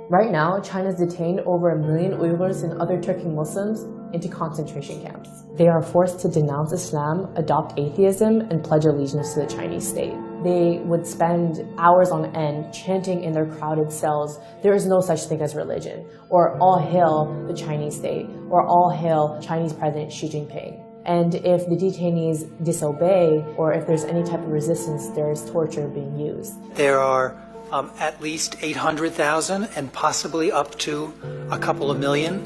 Right now, China's detained over 1 million Uyghurs and other Turkic Muslims into concentration camps. They are forced to denounce Islam, adopt atheism, and pledge allegiance to the Chinese state. They would spend hours on end chanting in their crowded cells, "There is no such thing as religion," or "All hail the Chinese state," or "All hail Chinese President Xi Jinping." And if the detainees disobey, or if there's any type of resistance, there is torture being used. There are at least 800,000 and possibly up to a couple of million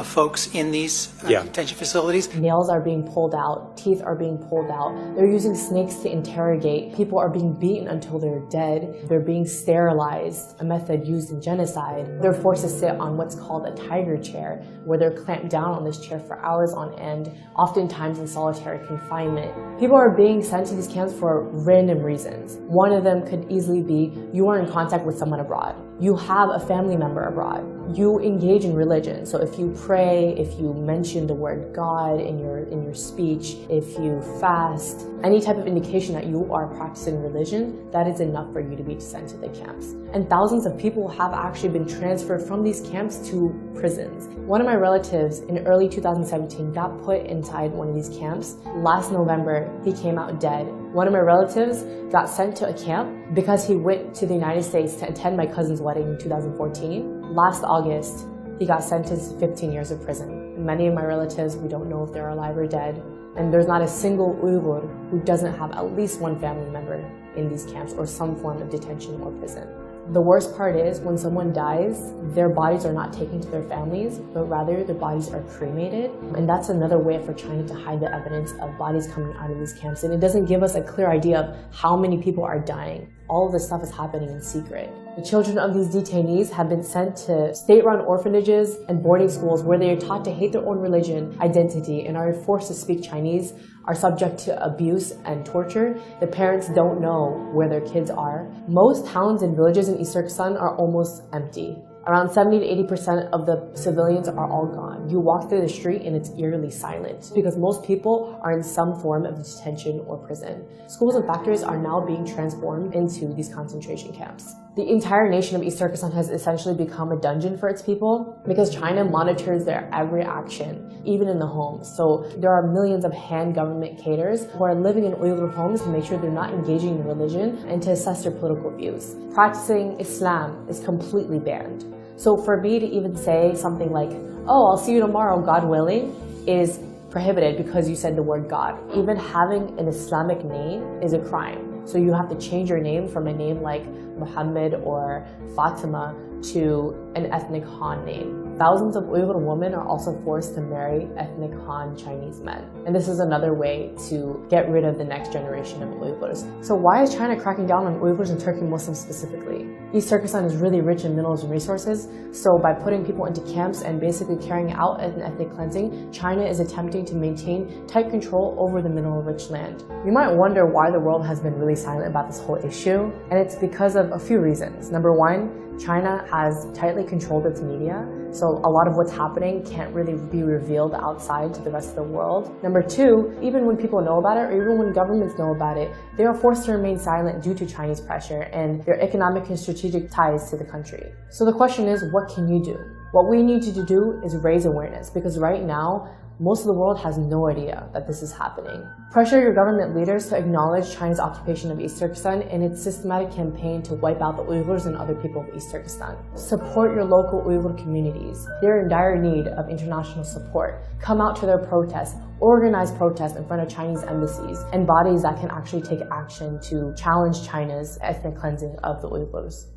folks in these detention facilities. Nails are being pulled out, teeth are being pulled out. They're using snakes to interrogate. People are being beaten until they're dead. They're being sterilized, a method used in genocide. They're forced to sit on what's called a tiger chair, where they're clamped down on this chair for hours on end, oftentimes in solitary confinement. People are being sent to these camps for random reasons. One of them could easily be you are in contact with someone abroad. You have a family member abroad. You engage in religion. So if you pray, if you mention the word God in your speech, if you fast, any type of indication that you are practicing religion, that is enough for you to be sent to the camps. And thousands of people have actually been transferred from these camps to prisons. One of my relatives in early 2017 got put inside one of these camps. Last November, he came out dead. One of my relatives got sent to a camp because he went to the United States to attend my cousin's wedding in 2014. Last August, he got sentenced to 15 years of prison. Many of my relatives, we don't know if they're alive or dead. And there's not a single Uyghur who doesn't have at least one family member in these camps or some form of detention or prison. The worst part is when someone dies, their bodies are not taken to their families, but rather their bodies are cremated. And that's another way for China to hide the evidence of bodies coming out of these camps. And it doesn't give us a clear idea of how many people are dying. All of this stuff is happening in secret. The children of these detainees have been sent to state-run orphanages and boarding schools where they are taught to hate their own religion, identity, and are forced to speak Chinese, are subject to abuse and torture. The parents don't know where their kids are. Most towns and villages in East Turkestan are almost empty. Around 70 to 80% of the civilians are all gone. You walk through the street and it's eerily silent because most people are in some form of detention or prison. Schools and factories are now being transformed into these concentration camps. The entire nation of East Turkestan has essentially become a dungeon for its people because China monitors their every action, even in the homes. So there are millions of Han government cadres who are living in Uyghur homes to make sure they're not engaging in religion and to assess their political views. Practicing Islam is completely banned. So for me to even say something like, "Oh, I'll see you tomorrow, God willing," is prohibited because you said the word God. Even having an Islamic name is a crime. So you have to change your name from a name like Muhammad or Fatima to an ethnic Han name. Thousands of Uyghur women are also forced to marry ethnic Han Chinese men. And this is another way to get rid of the next generation of Uyghurs. So why is China cracking down on Uyghurs and Turkic Muslims specifically? East Turkestan is really rich in minerals and resources, so by putting people into camps and basically carrying out an ethnic cleansing, China is attempting to maintain tight control over the mineral-rich land. You might wonder why the world has been really silent about this whole issue, and it's because of a few reasons. Number one, China has tightly controlled its media, so a lot of what's happening can't really be revealed outside to the rest of the world. Number two, even when people know about it, or even when governments know about it, they are forced to remain silent due to Chinese pressure and their economic and strategic ties to the country. So the question is, what can you do? What we need to do is raise awareness, because right now, most of the world has no idea that this is happening. Pressure your government leaders to acknowledge China's occupation of East Turkestan and its systematic campaign to wipe out the Uyghurs and other people of East Turkestan. Support your local Uyghur communities. They're in dire need of international support. Come out to their protests. Organize protests in front of Chinese embassies and bodies that can actually take action to challenge China's ethnic cleansing of the Uyghurs.